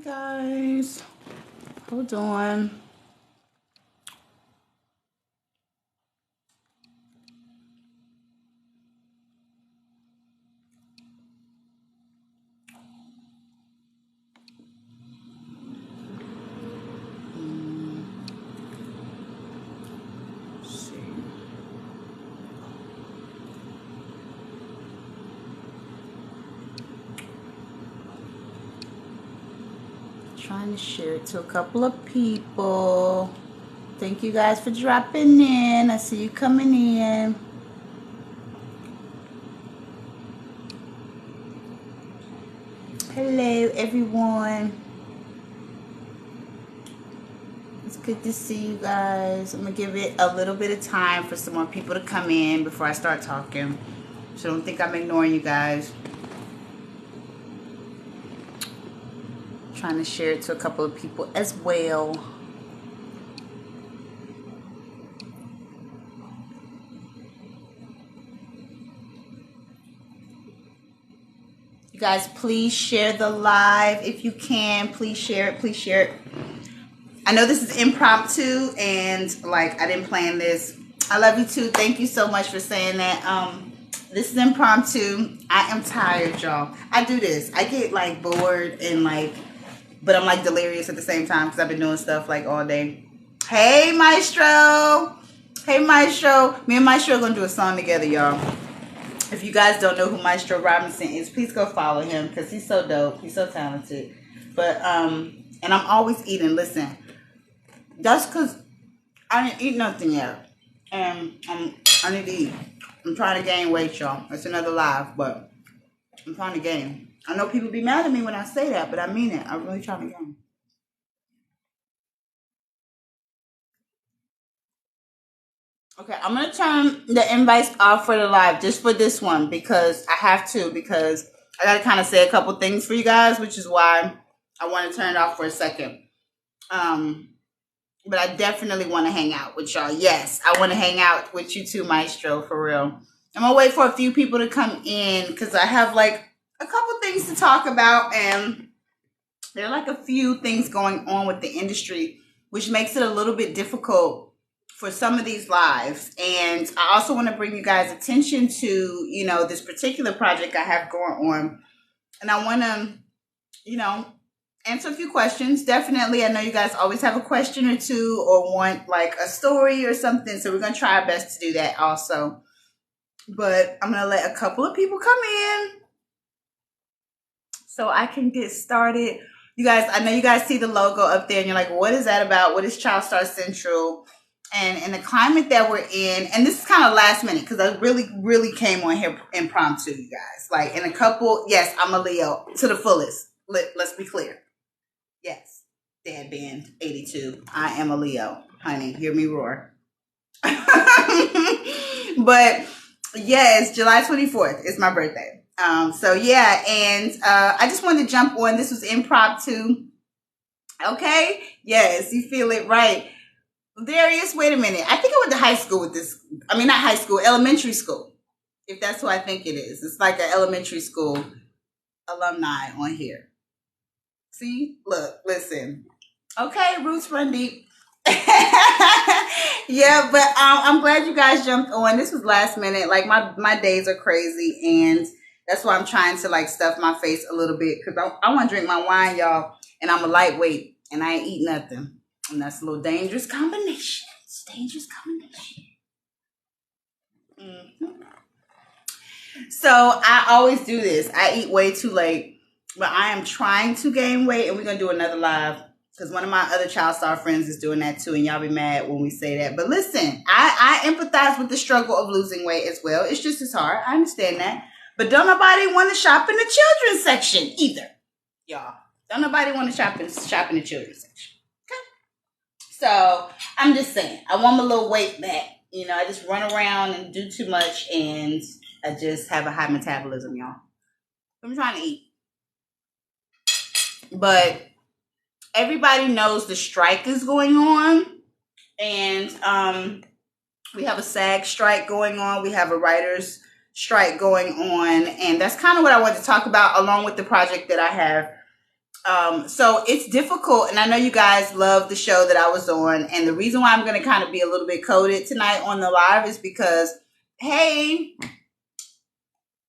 Guys, hold on. Let's see. Trying to share it to a couple of people. Thank you guys for dropping in. I see you coming in. Hello, everyone. It's good to see you guys. I'm going to give it a little bit of time for some more people to come in before I start talking. So don't think I'm ignoring you guys. Trying to share it to a couple of people as well. You guys, please share the live if you can. Please share it. Please share it. I know this is impromptu and like I didn't plan this. I love you too. Thank you so much for saying that. This is impromptu. I am tired, y'all. I do this. I get like bored and like, but I'm like delirious at the same time because I've been doing stuff like all day. Hey, Maestro. Hey, Maestro. Me and Maestro are going to do a song together, y'all. If you guys don't know who Maestro Robinson is, please go follow him because he's so dope. He's so talented. But, and I'm always eating. Listen, that's because I didn't eat nothing yet. And I need to eat. I'm trying to gain weight, y'all. It's another live, but I'm trying to gain. I know people be mad at me when I say that, but I mean it. I'm really trying to gain. Okay, I'm going to turn the invites off for the live just for this one because I have to, because I got to kind of say a couple things for you guys, which is why I want to turn it off for a second. But I definitely want to hang out with y'all. Yes, I want to hang out with you too, Maestro, for real. I'm going to wait for a few people to come in because I have like a couple things to talk about, and there are like a few things going on with the industry, which makes it a little bit difficult for some of these lives. And I also want to bring you guys attention to, you know, this particular project I have going on. And I want to, you know, answer a few questions. Definitely. I know you guys always have a question or two or want like a story or something. So we're going to try our best to do that also. But I'm going to let a couple of people come in so I can get started. You guys, I know you guys see the logo up there and you're like, what is that about? What is Child Star Central? And in the climate that we're in, and this is kind of last minute because I really came on here impromptu, you guys. Like in a couple, yes, I'm a Leo to the fullest. Let's be clear. Yes, Dad Band 82. I am a Leo, honey. Hear me roar. But yes, July 24th is my birthday. So yeah, and I just wanted to jump on. This was impromptu. Okay? Yes, you feel it, right? Darius, wait a minute. I think I went to high school with this. I mean, not high school, elementary school. If that's who I think it is. It's like an elementary school alumni on here. See? Look, listen. Okay, roots run deep. Yeah, but I'm glad you guys jumped on. This was last minute. Like my days are crazy, and that's why I'm trying to like stuff my face a little bit because I want to drink my wine, y'all, and I'm a lightweight and I ain't eat nothing. And that's a little dangerous combination. It's a dangerous combination. Mm-hmm. So I always do this. I eat way too late, but I am trying to gain weight, and we're gonna do another live because one of my other Child Star friends is doing that too, and y'all be mad when we say that. But listen, I empathize with the struggle of losing weight as well. It's just as hard. I understand that, but don't nobody want to shop in the children's section either, y'all. Don't nobody want to shop in the children's section. So I'm just saying, I want my little weight back. You know, I just run around and do too much, and I just have a high metabolism, y'all. I'm trying to eat. But everybody knows the strike is going on, and we have a SAG strike going on. We have a writer's strike going on, and that's kind of what I want to talk about, along with the project that I have So it's difficult, and I know you guys love the show that I was on, and the reason why I'm going to kind of be a little bit coded tonight on the live is because, hey,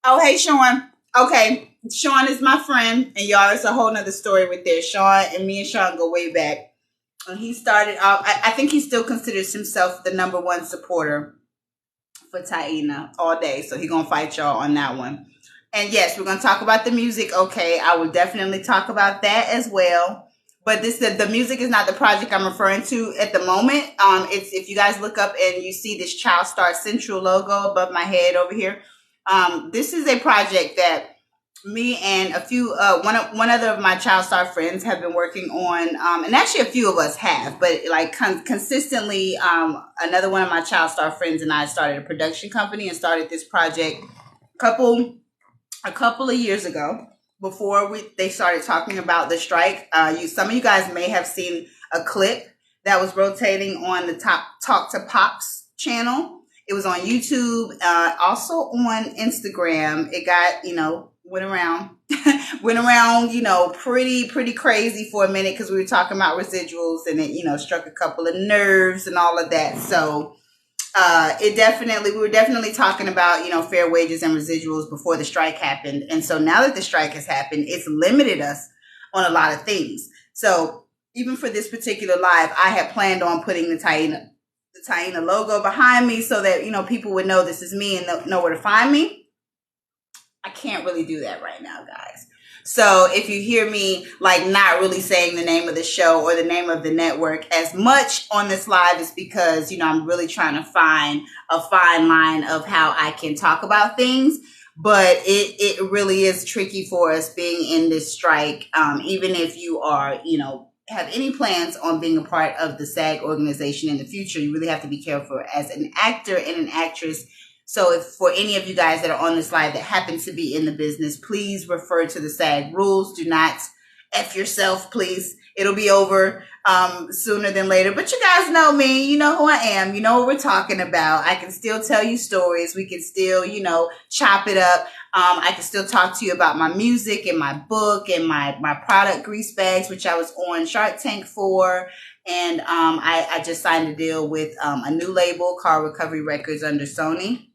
oh, hey, Sean. Okay, Sean is my friend, and y'all, it's a whole nother story with this. Sean and me and Sean go way back. And he started off, I think he still considers himself the number one supporter for Taina all day. So he's going to fight y'all on that one. And yes, we're going to talk about the music. Okay, I will definitely talk about that as well. But the music is not the project I'm referring to at the moment. It's if you guys look up and you see this Child Star Central logo above my head over here. This is a project that me and a few one other of my Child Star friends have been working on, and actually a few of us have, but like consistently, another one of my Child Star friends and I started a production company and started this project a couple of years ago before they started talking about the strike. Some of you guys may have seen a clip that was rotating on the Talk to Pops channel. It was on YouTube, also on Instagram. It got, went around, pretty crazy for a minute because we were talking about residuals and it, struck a couple of nerves and all of that. So we were definitely talking about, fair wages and residuals before the strike happened. And so now that the strike has happened, it's limited us on a lot of things. So even for this particular live, I had planned on putting the Taina logo behind me so that, people would know this is me and know where to find me. I can't really do that right now, guys. So if you hear me like not really saying the name of the show or the name of the network as much on this live is because, I'm really trying to find a fine line of how I can talk about things. But it really is tricky for us being in this strike. Even if you are, have any plans on being a part of the SAG organization in the future, you really have to be careful as an actor and an actress. So if for any of you guys that are on this live that happen to be in the business, please refer to the SAG rules. Do not F yourself, please. It'll be over sooner than later. But you guys know me. You know who I am. You know what we're talking about. I can still tell you stories. We can still, chop it up. I can still talk to you about my music and my book and my product, Grease Bags, which I was on Shark Tank for. And I just signed a deal with a new label called Recovery Records under Sony.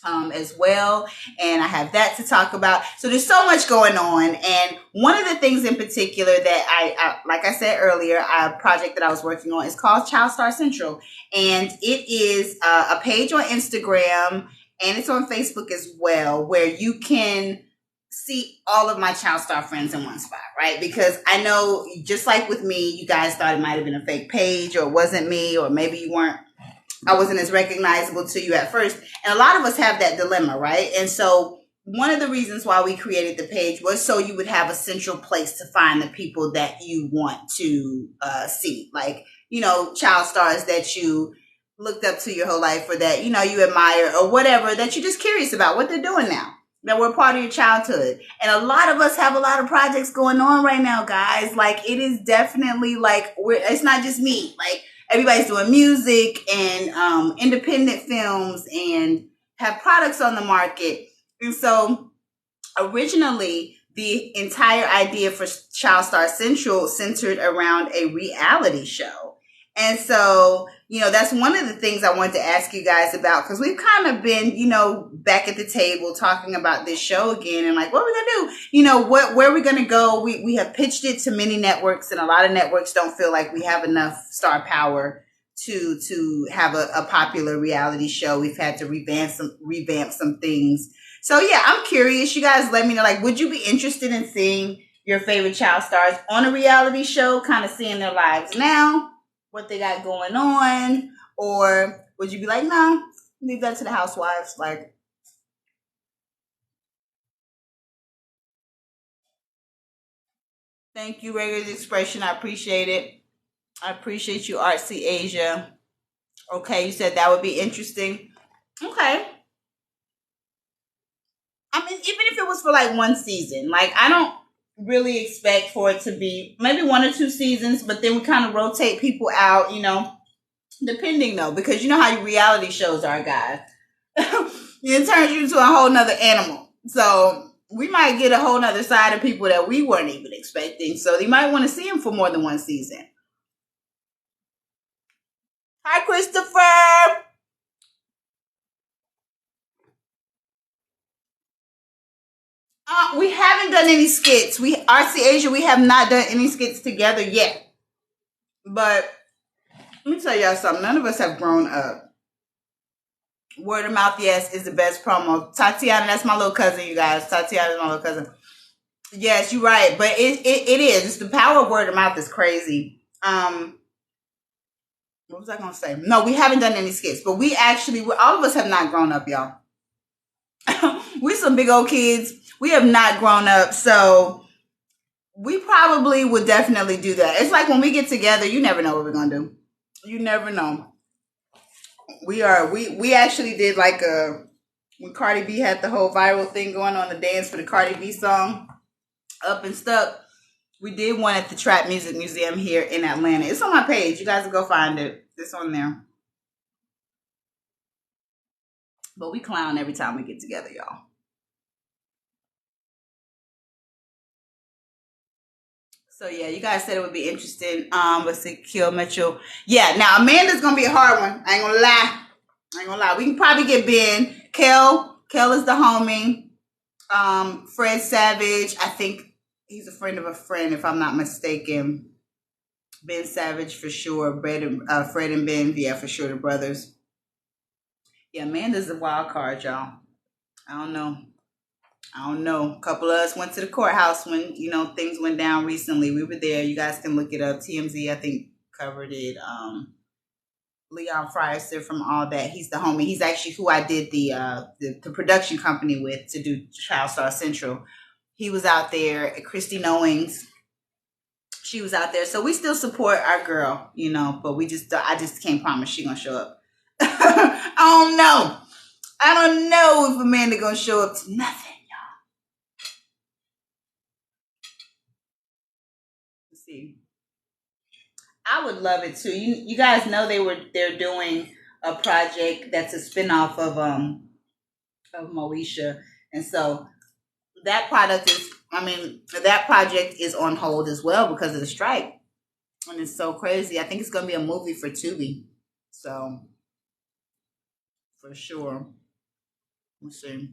As well, and I have that to talk about. So there's so much going on, and one of the things in particular that I like I said earlier, a project that I was working on is called Child Star Central, and it is a page on Instagram, and it's on Facebook as well, where you can see all of my Child Star friends in one spot, right? Because I know, just like with me, you guys thought it might have been a fake page, or it wasn't me, or maybe I wasn't as recognizable to you at first. And a lot of us have that dilemma, right? And so one of the reasons why we created the page was so you would have a central place to find the people that you want to see. Like, child stars that you looked up to your whole life, or that, you admire, or whatever, that you're just curious about what they're doing now, that were part of your childhood. And a lot of us have a lot of projects going on right now, guys. Like, it is definitely like, it's not just me. Like, everybody's doing music and independent films and have products on the market. And so originally, the entire idea for Child Star Central centered around a reality show. And so, that's one of the things I wanted to ask you guys about, because we've kind of been, back at the table talking about this show again, and like, what are we going to do? Where are we going to go? We have pitched it to many networks, and a lot of networks don't feel like we have enough star power to have a popular reality show. We've had to revamp some things. So yeah, I'm curious. You guys let me know, like, would you be interested in seeing your favorite child stars on a reality show, kind of seeing their lives now, what they got going on? Or would you be like, no, leave that to the housewives? Like, thank you, Regular Expression. I appreciate it. I appreciate you, Artsy Asia. Okay, you said that would be interesting. Okay. I mean, even if it was for like one season, like, I don't really expect for it to be maybe 1 or 2 seasons, but then we kind of rotate people out, depending though, because you know how reality shows are, guys. It turns you into a whole nother animal. So we might get a whole nother side of people that we weren't even expecting. So you might want to see him for more than one season. Hi, Christopher. We haven't done any skits. RC Asia, we have not done any skits together yet. But let me tell y'all something. None of us have grown up. Word of mouth, yes, is the best promo. Tatiana, that's my little cousin, you guys. Tatiana is my little cousin. Yes, you're right. But it is. It's the power of word of mouth is crazy. What was I going to say? No, we haven't done any skits. But all of us have not grown up, y'all. We're some big old kids. We have not grown up. So we probably would definitely do that. It's like when we get together, you never know what we're going to do. You never know. We actually did like when Cardi B had the whole viral thing going on, the dance for the Cardi B song, Up and Stuck. We did one at the Trap Music Museum here in Atlanta. It's on my page. You guys will go find it. It's on there. But we clown every time we get together, y'all. So yeah, you guys said it would be interesting. Let's see, Kill Mitchell. Yeah, now Amanda's gonna be a hard one. I ain't gonna lie. We can probably get Ben. Kel is the homie. Fred Savage, I think he's a friend of a friend, if I'm not mistaken. Ben Savage for sure. Fred and Ben, yeah, for sure, the brothers. Yeah, Amanda's a wild card, y'all. I don't know. A couple of us went to the courthouse when, things went down recently. We were there. You guys can look it up. TMZ, I think, covered it. Leon Frierson from All That. He's the homie. He's actually who I did the production company with to do Child Star Central. He was out there. Christy Knowings, she was out there. So we still support our girl, but I just can't promise she gonna show up. I don't know if Amanda gonna show up to nothing. I would love it too. You guys know they're doing a project that's a spinoff of Moesha, and so that project is on hold as well because of the strike, and it's so crazy. I think it's gonna be a movie for Tubi, so for sure. Let's see.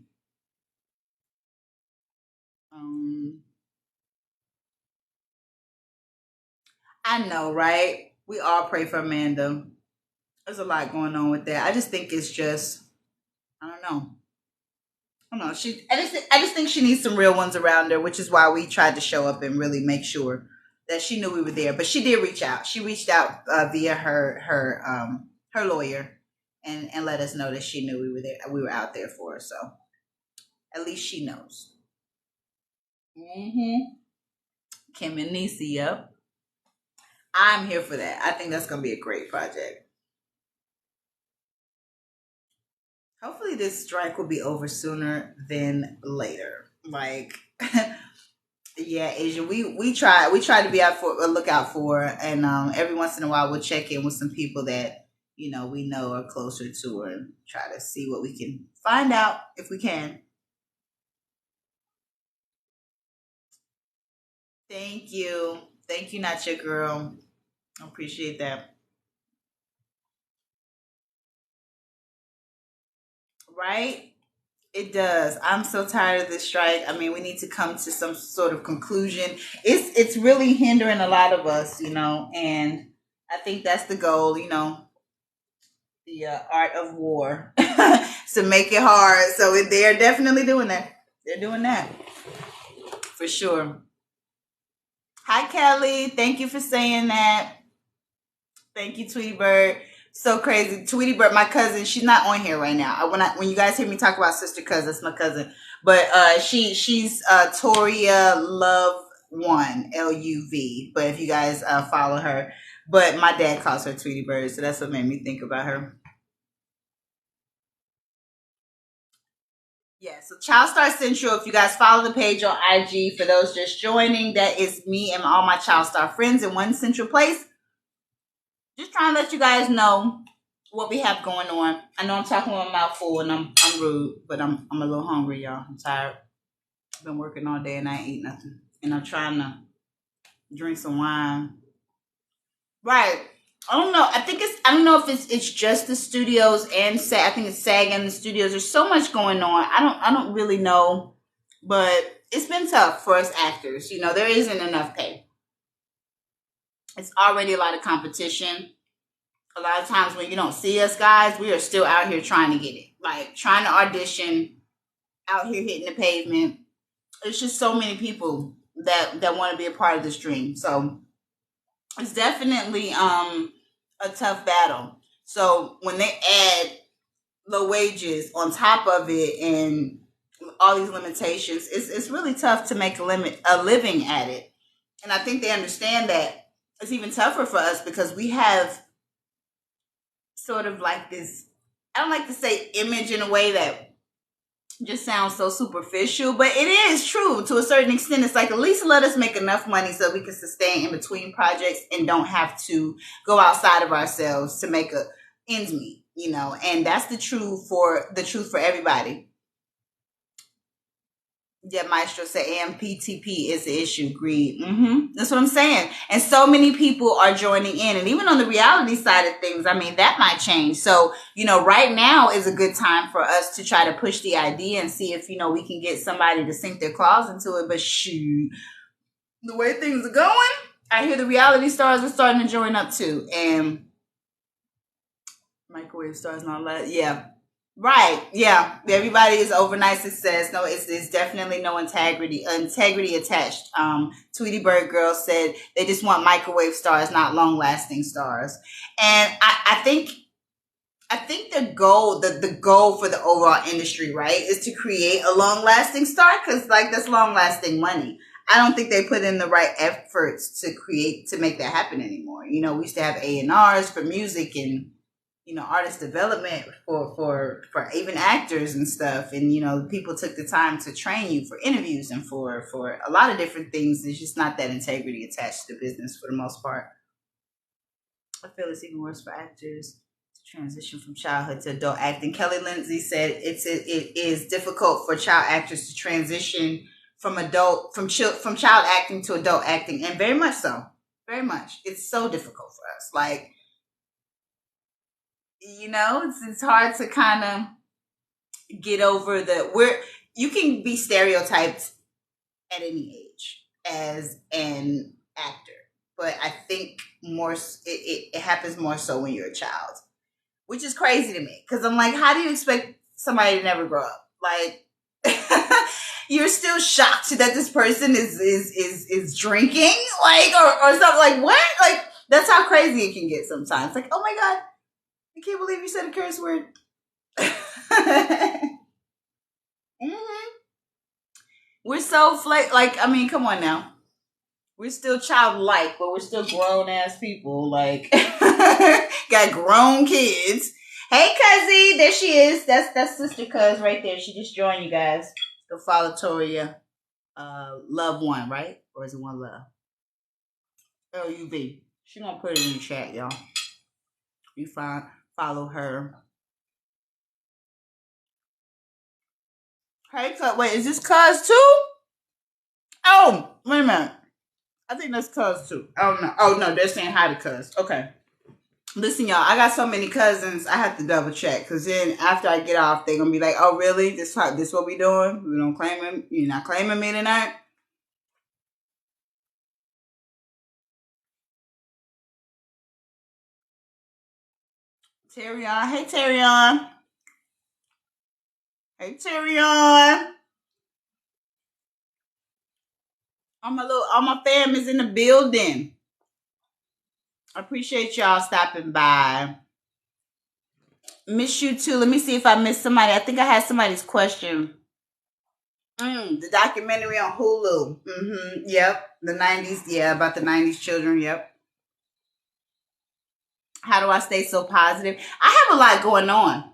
I know, right? We all pray for Amanda. There's a lot going on with that. I just think it's just, I don't know. I don't know. I just think she needs some real ones around her, which is why we tried to show up and really make sure that she knew we were there. But she did reach out. She reached out via her lawyer and let us know that she knew we were there. We were out there for her. So at least she knows. Kim and Niecy, yep. I'm here for that. I think that's going to be a great project. Hopefully this strike will be over sooner than later. Like, yeah, Asia, we try to be out for a lookout for, and every once in a while we'll check in with some people that we know are closer to her and try to see what we can find out if we can. Thank you, not your girl. I appreciate that. Right? It does. I'm so tired of this strike. I mean, we need to come to some sort of conclusion. It's really hindering a lot of us, and I think that's the goal, the art of war to make it hard. So they're definitely doing that. They're doing that for sure. Hi, Kelly. Thank you for saying that. Thank you, Tweety Bird. So crazy. Tweety Bird, my cousin, she's not on here right now. When you guys hear me talk about sister cousin, that's my cousin. But she's Toria Love One, LUV. But if you guys follow her, but my dad calls her Tweety Bird, so that's what made me think about her. Yeah, so Child Star Central, if you guys follow the page on IG, for those just joining, that is me and all my Child Star friends in one central place. Just trying to let you guys know what we have going on. I know I'm talking with my mouth full and I'm rude, but I'm a little hungry, y'all. I'm tired. Been working all day and I ain't eat nothing. And I'm trying to drink some wine. Right. I don't know. I don't know if it's just the studios and SAG. I think it's SAG and the studios. There's so much going on. I don't really know, but it's been tough for us actors. You know, there isn't enough pay. It's already a lot of competition. A lot of times when you don't see us guys, we are still out here trying to get it. Like trying to audition, out here hitting the pavement. It's just so many people that want to be a part of this dream. So it's definitely a tough battle. So when they add low wages on top of it and all these limitations, it's really tough to make a living at it. And I think they understand that it's even tougher for us because we have sort of like this, I don't like to say image in a way that just sounds so superficial, but it is true to a certain extent. It's like, at least let us make enough money so we can sustain in between projects and don't have to go outside of ourselves to make a ends meet, you know. And that's the truth for everybody. Yeah, Maestro said AMPTP is the issue. Greed. That's what I'm saying. And so many people are joining in. And even on the reality side of things, I mean, that might change. So, you know, right now is a good time for us to try to push the idea and see if, you know, we can get somebody to sink their claws into it. But shoot, the way things are going, I hear the reality stars are starting to join up too. And microwave stars and all that. Yeah. Right. Yeah. Everybody is overnight success. No, it's definitely no integrity attached. Tweety Bird Girl said they just want microwave stars, not long lasting stars. And I think the goal for the overall industry, right, is to create a long lasting star, because like that's long lasting money. I don't think they put in the right efforts to make that happen anymore. You know, we used to have A&Rs for music and, you know, artist development for even actors and stuff. And, you know, people took the time to train you for interviews and for a lot of different things. There's just not that integrity attached to business for the most part. I feel it's even worse for actors to transition from childhood to adult acting. Kelly Lindsay said it is difficult for child actors to transition from child acting to adult acting, and very much so. Very much. It's so difficult for us. Like, you know, it's hard to kind of get over you can be stereotyped at any age as an actor, but I think it happens more so when you're a child, which is crazy to me, because I'm like, how do you expect somebody to never grow up? Like, you're still shocked that this person is drinking, like, or something. Like, what? Like, that's how crazy it can get sometimes. Like, oh my God, I can't believe you said a curse word. We're so like, I mean, come on now. We're still childlike, but we're still grown ass people. Like, got grown kids. Hey, Cuzzy, there she is. That's Sister Cuz right there. She just joined you guys. Go follow Toria. Love One, right? Or is it One Love? LUV. She gonna put it in the chat, y'all. You follow her. Hey, Cuz. Wait, is this Cuz too? Oh, wait a minute. I think that's Cuz too. Oh no. Oh no, they're saying hi to Cuz. Okay. Listen, y'all, I got so many cousins, I have to double check, because then after I get off, they're gonna be like, oh really? This what we doing? We don't claim him? You're not claiming me tonight? Terrion. Hey, Terrion. Hey, Terrion. All my fam is in the building. I appreciate y'all stopping by. Miss you too. Let me see if I missed somebody. I think I had somebody's question. The documentary on Hulu. Yep. The 90s. Yeah, about the 90s children. Yep. How do I stay so positive? I have a lot going on.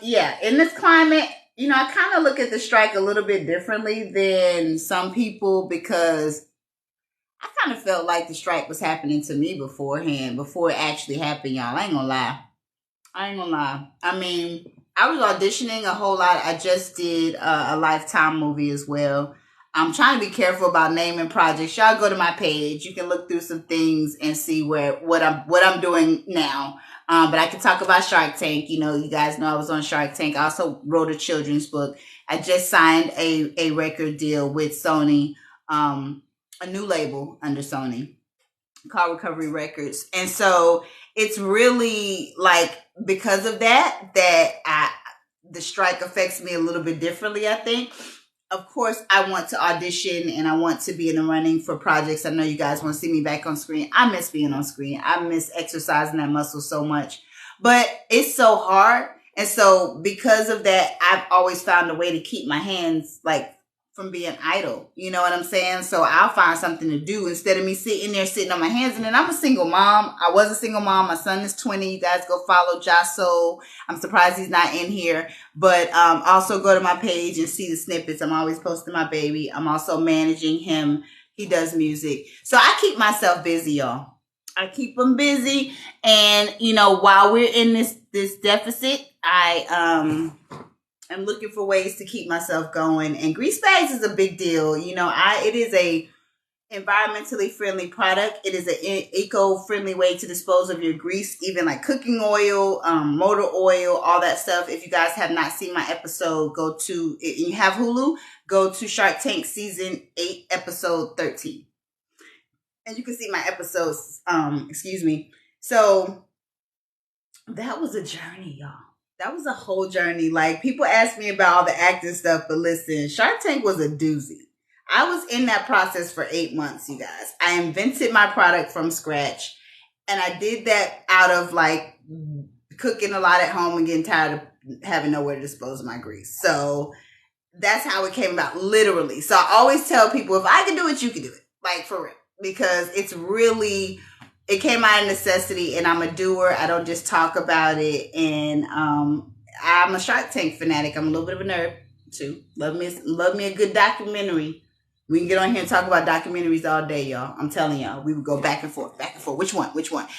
Yeah, in this climate, you know, I kind of look at the strike a little bit differently than some people, because I kind of felt like the strike was happening to me beforehand, before it actually happened, y'all. I ain't gonna lie. I mean, I was auditioning a whole lot. I just did a Lifetime movie as well. I'm trying to be careful about naming projects. Y'all go to my page. You can look through some things and see what I'm doing now. But I can talk about Shark Tank. You know, you guys know I was on Shark Tank. I also wrote a children's book. I just signed a record deal with Sony, a new label under Sony, Car Recovery Records. And so it's really like because of the strike affects me a little bit differently, I think. Of course, I want to audition and I want to be in the running for projects. I know you guys want to see me back on screen. I miss being on screen. I miss exercising that muscle so much. But it's so hard. And so because of that, I've always found a way to keep my hands like from being idle. You know what I'm saying? So I'll find something to do instead of me sitting on my hands. And then I'm a single mom. I was a single mom. My son is 20. You guys go follow Jasso. I'm surprised he's not in here. But also go to my page and see the snippets. I'm always posting my baby. I'm also managing him. He does music. So I keep myself busy, y'all. I keep them busy. And, you know, while we're in this deficit, I'm looking for ways to keep myself going. And grease bags is a big deal. You know, it is a environmentally friendly product. It is an eco-friendly way to dispose of your grease, even like cooking oil, motor oil, all that stuff. If you guys have not seen my episode, you have Hulu, go to Shark Tank season 8, episode 13. And you can see my episodes, So that was a journey, y'all. That was a whole journey. Like, people ask me about all the acting stuff, but listen, Shark Tank was a doozy. I was in that process for 8 months, you guys. I invented my product from scratch. And I did that out of like cooking a lot at home and getting tired of having nowhere to dispose of my grease. So that's how it came about, literally. So I always tell people, if I can do it, you can do it. Like, for real. Because it came out of necessity, and I'm a doer. I don't just talk about it. And I'm a Shark Tank fanatic. I'm a little bit of a nerd too. Love me a good documentary. We can get on here and talk about documentaries all day, y'all. I'm telling y'all, we would go back and forth. Which one?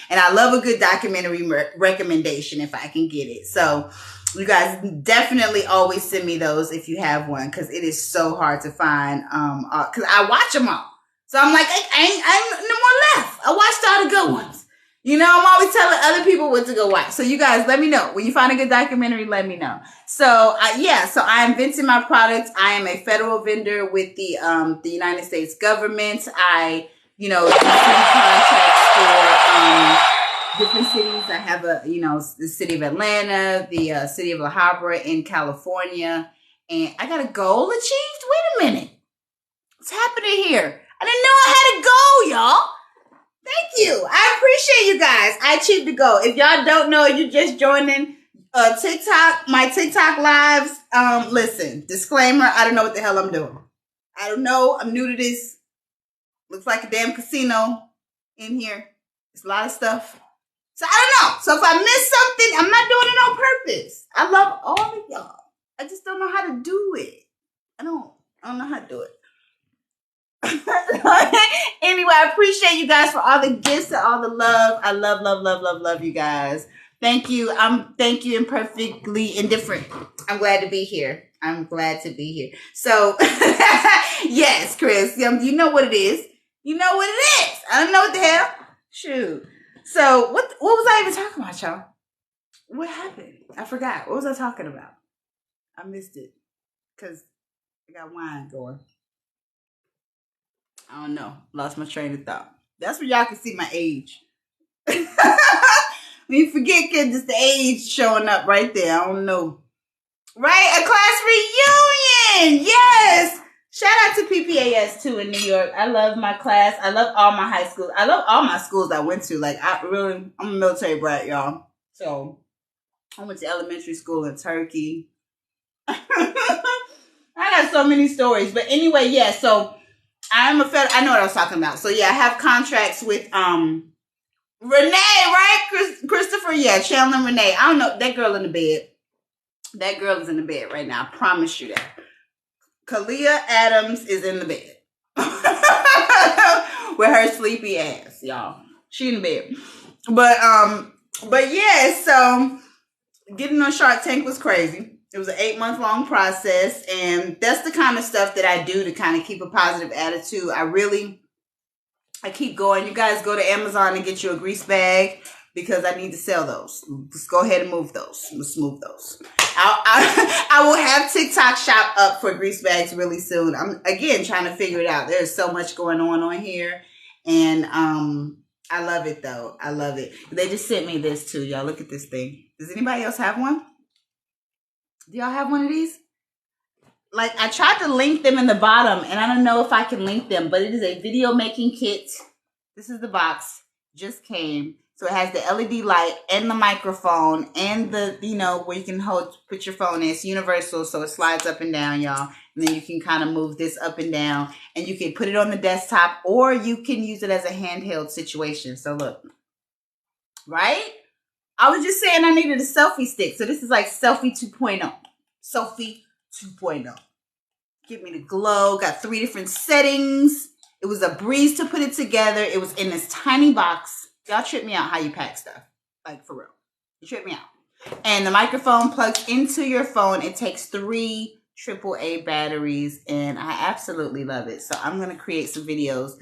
And I love a good documentary recommendation if I can get it. So you guys definitely always send me those if you have one, because it is so hard to find. Because I watch them all. So I'm like, I ain't no more left. I watched all the good ones. You know, I'm always telling other people what to go watch. So you guys, let me know. When you find a good documentary, let me know. So I invented my products. I am a federal vendor with the United States government. I, do city contracts for different cities. I have the city of Atlanta, the city of La Habra in California. And I got a goal achieved. Wait a minute. What's happening here? I didn't know I had a goal, y'all. Thank you. I appreciate you guys. I achieved the goal. If y'all don't know, you're just joining TikTok, my TikTok lives. Listen, disclaimer, I don't know what the hell I'm doing. I don't know. I'm new to this. Looks like a damn casino in here. There's a lot of stuff. So I don't know. So if I miss something, I'm not doing it on purpose. I love all of y'all. I just don't know how to do it. I don't know how to do it. Anyway, I appreciate you guys for all the gifts and all the love. I love you guys. Thank you. Thank you and perfectly indifferent. I'm glad to be here. So yes, Chris, you know what it is. I don't know what the hell. Shoot. So what was I even talking about, y'all? What happened? I forgot. What was I talking about? I missed it because I got wine going. I don't know. Lost my train of thought. That's where y'all can see my age. When you forget, kids, it's the age showing up right there. I don't know. Right? A class reunion. Yes. Shout out to PPAS too in New York. I love my class. I love all my high schools. I love all my schools I went to. Like, I'm a military brat, y'all. So I went to elementary school in Turkey. I got so many stories. But anyway, yeah, so I know what I was talking about. So yeah, I have contracts with Renee, right? Christopher, yeah, Chandler and Renee. I don't know, that girl in the bed. That girl is in the bed right now. I promise you that. Kalia Adams is in the bed. With her sleepy ass, y'all. She in the bed. But yeah, so getting on Shark Tank was crazy. It was an 8-month long process, and that's the kind of stuff that I do to kind of keep a positive attitude. I keep going. You guys go to Amazon and get you a grease bag because I need to sell those. Just go ahead and move those. Let's move those. I will have TikTok shop up for grease bags really soon. I'm again trying to figure it out. There's so much going on here, and I love it though. I love it. They just sent me this too, y'all. Look at this thing. Does anybody else have one? Do y'all have one of these? Like, I tried to link them in the bottom, and I don't know if I can link them, but it is a video making kit. This is the box. Just came. So it has the LED light and the microphone and the, where you can put your phone in. It's universal, so it slides up and down, y'all. And then you can kind of move this up and down, and you can put it on the desktop, or you can use it as a handheld situation. So look, right? I was just saying I needed a selfie stick. So this is like Selfie 2.0. Selfie 2.0. Give me the glow. Got 3 different settings. It was a breeze to put it together. It was in this tiny box. Y'all trip me out how you pack stuff. Like, for real. You trip me out. And the microphone plugs into your phone. It takes 3 AAA batteries. And I absolutely love it. So I'm going to create some videos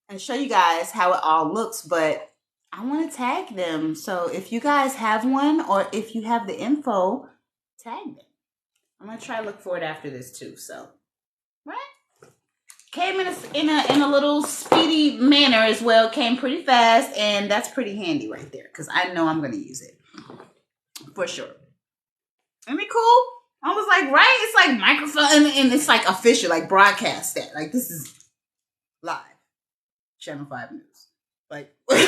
and show you guys how it all looks. But I want to tag them. So if you guys have one, or if you have the info, tag them. I'm going to try to look for it after this too. So, right? Came in a little speedy manner as well. Came pretty fast, and that's pretty handy right there because I know I'm going to use it for sure. Isn't it cool? I was like, right? It's like microphone, and it's like official, like broadcast that. Like, this is live. Channel 5 News. Like, what?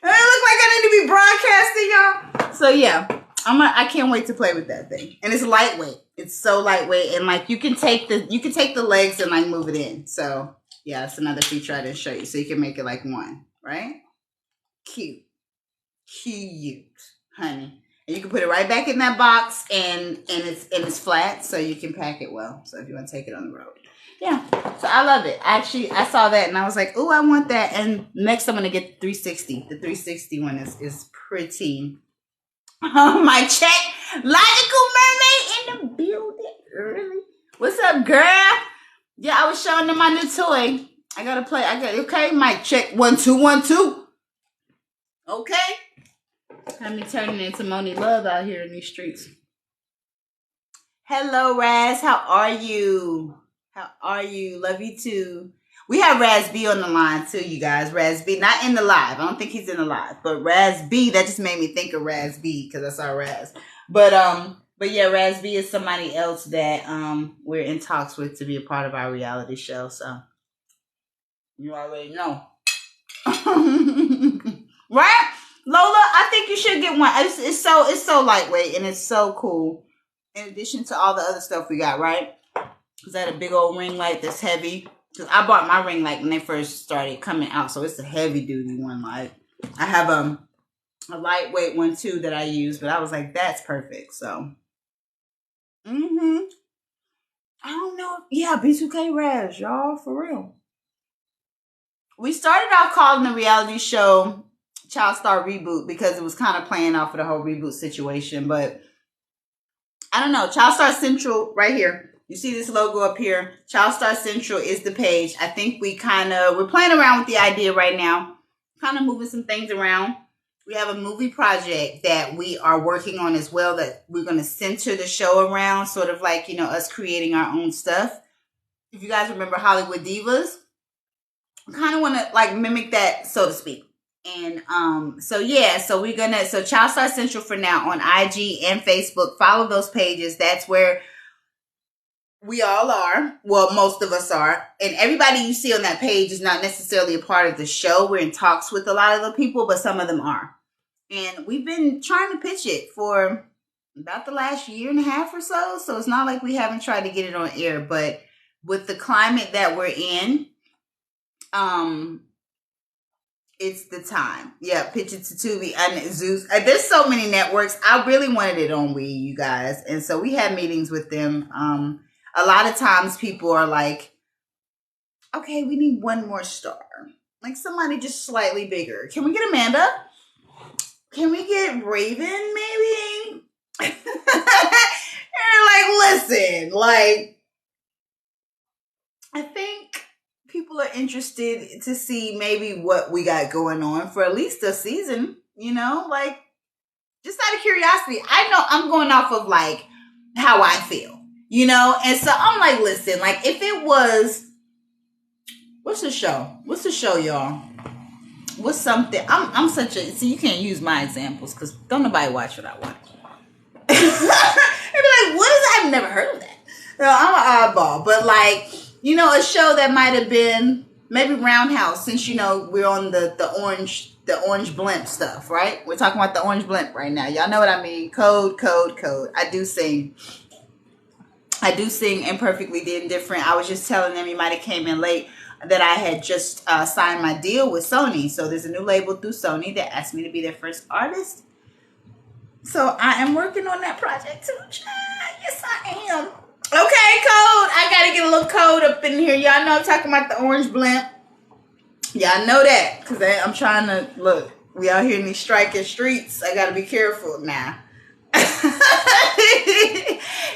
It look like I need to be broadcasting, y'all. So yeah, I can't wait to play with that thing. And it's lightweight. It's so lightweight, and like you can take the legs and like move it in. So yeah, it's another feature I didn't show you. So you can make it like one, right? Cute, honey. And you can put it right back in that box, and it's flat, so you can pack it well. So if you want to take it on the road. Yeah, so I love it. Actually, I saw that and I was like, oh, I want that. And next I'm going to get the 360. The 360 one is pretty. My check. Logical Mermaid in the building early. What's up, girl? Yeah, I was showing them my new toy. I got to play. Okay, mic check. 1 2 1 2. Okay. Had me turning into Moni Love out here in these streets. Hello, Raz. How are you? How are you? Love you too. We have Raz B on the line too, you guys. Raz B, not in the live. I don't think he's in the live, but Raz B. That just made me think of Raz B because I saw Raz. But yeah, Raz B is somebody else that we're in talks with to be a part of our reality show. So you already know, right? Lola, I think you should get one. It's so lightweight and it's so cool. In addition to all the other stuff we got, right? Is that a big old ring light that's heavy? Because I bought my ring light when they first started coming out, so it's a heavy duty one. Like I have a lightweight one too that I use, but I was like, that's perfect. So, I don't know. Yeah, B2K Raz, y'all, for real. We started out calling the reality show Child Star Reboot because it was kind of playing off of the whole reboot situation, but I don't know. Child Star Central right here. You see this logo up here. Child Star Central is the page. I think we're playing around with the idea right now. Kind of moving some things around. We have a movie project that we are working on as well that we're going to center the show around. Sort of like, us creating our own stuff. If you guys remember Hollywood Divas, we kind of want to like mimic that, so to speak. And so Child Star Central for now on IG and Facebook. Follow those pages. That's where we all are. Well, most of us are. And everybody you see on that page is not necessarily a part of the show. We're in talks with a lot of the people, but some of them are. And we've been trying to pitch it for about the last year and a half or so. So it's not like we haven't tried to get it on air. But with the climate that we're in, it's the time. Yeah, pitch it to Tubi and Zeus. There's so many networks. I really wanted it on Wii, you guys. And so we had meetings with them. A lot of times people are like, okay, we need one more star. Like somebody just slightly bigger. Can we get Amanda? can we get Raven maybe? And like, listen, like, I think people are interested to see maybe what we got going on for at least a season, you know, like just out of curiosity. I know I'm going off of like how I feel, you know, and so I'm like, listen, like if it was, what's the show? What's the show, y'all? What's something? I'm such a, see, you can't use my examples because don't nobody watch what I watch. They'd be like, what is that? I've never heard of that. No, I'm an oddball, but like, you know, a show that might have been maybe Roundhouse, since you know we're on the orange blimp stuff, right? We're talking about the orange blimp right now. Y'all know what I mean? Code. I do sing Imperfectly Indifferent. I was just telling them, you might have came in late, that I had just signed my deal with Sony. So there's a new label through Sony that asked me to be their first artist. So I am working on that project too. Yes, I am. Okay, code. I gotta get a little code up in here. Y'all know I'm talking about the orange blimp. Y'all know that because I'm trying to look. We out here in these striking streets. I gotta be careful now.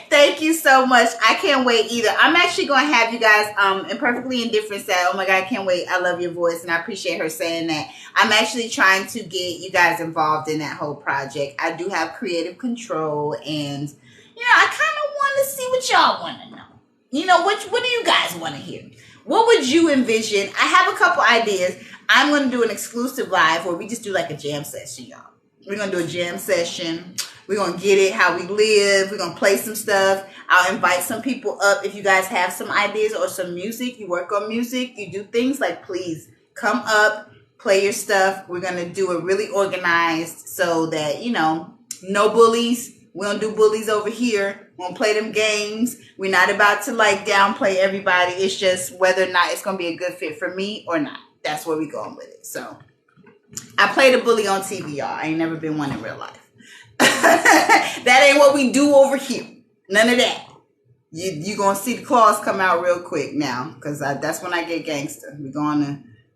Thank you so much. I can't wait either. I'm actually going to have you guys Imperfectly Indifferent say, oh my God, I can't wait. I love your voice. And I appreciate her saying that. I'm actually trying to get you guys involved in that whole project. I do have creative control, and you know, I kind of want to see what y'all want to know. You know, what do you guys want to hear? What would you envision? I have a couple ideas. I'm going to do an exclusive live where we just do like a jam session, y'all. We're going to do a jam session. We're going to get it how we live. We're going to play some stuff. I'll invite some people up. If you guys have some ideas or some music, you work on music, you do things, like, please come up, play your stuff. We're going to do it really organized so that, you know, no bullies. We don't do bullies over here. We don't play them games. We're not about to like downplay everybody. It's just whether or not it's going to be a good fit for me or not. That's where we're going with it. So I played a bully on TV, y'all. I ain't never been one in real life. That ain't what we do over here. None of that. You gonna see the claws come out real quick now, because that's when I get gangster.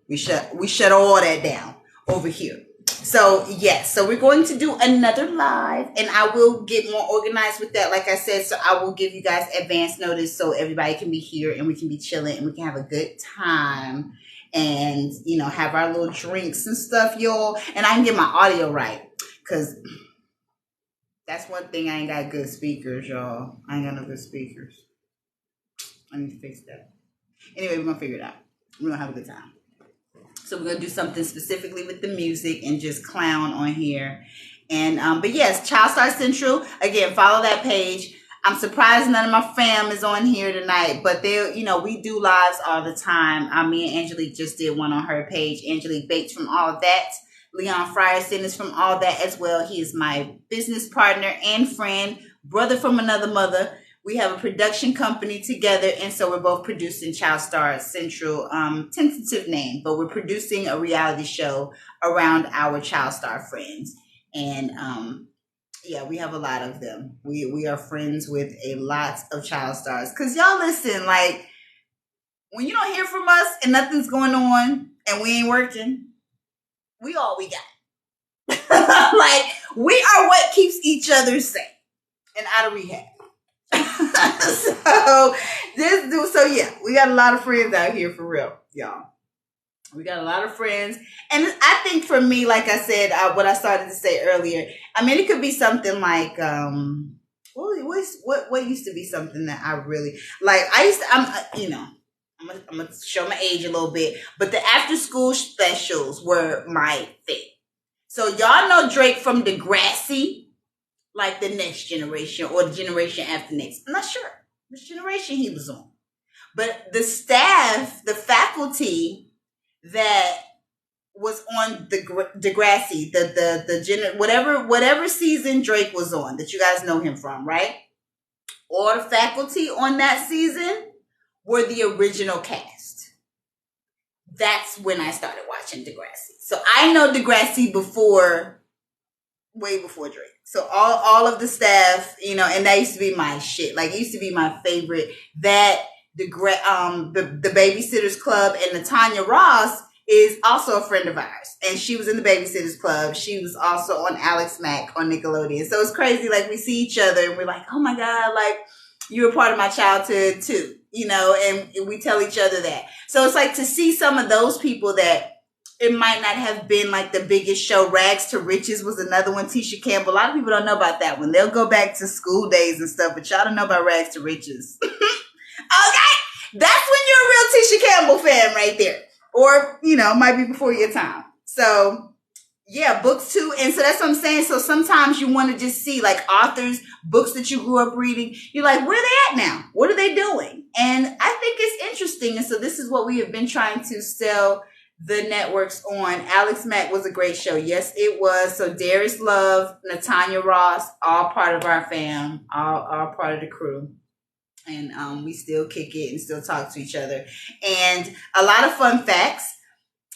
We shut all that down over here. So yes, so we're going to do another live, and I will get more organized with that. Like I said, so I will give you guys advance notice so everybody can be here and we can be chilling and we can have a good time and, you know, have our little drinks and stuff, y'all. And I can get my audio right, because that's one thing. I ain't got good speakers, y'all. I ain't got no good speakers. I need to fix that. Anyway, we're going to figure it out. We're going to have a good time. So we're going to do something specifically with the music and just clown on here. And, but yes, Child Star Central. Again, follow that page. I'm surprised none of my fam is on here tonight, but they, you know, we do lives all the time. Me and Angelique just did one on her page. Angelique Bates from All That. Leon Frierson is from All That as well. He is my business partner and friend, brother from another mother. We have a production company together, and so we're both producing Child Star Central, tentative name, but we're producing a reality show around our Child Star friends. And yeah, we have a lot of them. We are friends with a lot of Child Stars. Because y'all listen, like, when you don't hear from us and nothing's going on and we ain't working, we all we got. Like, we are what keeps each other safe and out of rehab. So yeah, we got a lot of friends out here for real, y'all. We got a lot of friends. And I think for me, like I said, what I started to say earlier, I mean, it could be something like, what used to be something that I really, like, I'm going to show my age a little bit, but the after school specials were my thing. So y'all know Drake from Degrassi, like the next generation or the generation after next. I'm not sure which generation he was on, but the staff, the faculty that was on the Degrassi, whatever season Drake was on that you guys know him from, right? All the faculty on that season were the original cast. That's when I started watching Degrassi. So I know Degrassi way before Drake. So all of the staff, you know, and that used to be my shit. Like, it used to be my favorite. That the Babysitters Club and the Tanya Ross is also a friend of ours, and she was in the Babysitters Club. She was also on Alex Mack on Nickelodeon. So it's crazy. Like, we see each other and we're like, oh my God, like, you were part of my childhood too, you know, and we tell each other that. So it's like to see some of those people that it might not have been like the biggest show. Rags to Riches was another one. Tisha Campbell. A lot of people don't know about that one. They'll go back to School Days and stuff, but y'all don't know about Rags to Riches. Okay? That's when you're a real Tisha Campbell fan right there. Or, you know, might be before your time. So, yeah, books too. And so that's what I'm saying. So sometimes you want to just see like authors, books that you grew up reading. You're like, where are they at now? What are they doing? And I think it's interesting. And so this is what we have been trying to sell the networks on. Alex Mack was a great show. Yes, it was. So Darius Love, Natanya Ross, all part of our fam, all part of the crew. And we still kick it and still talk to each other. And a lot of fun facts.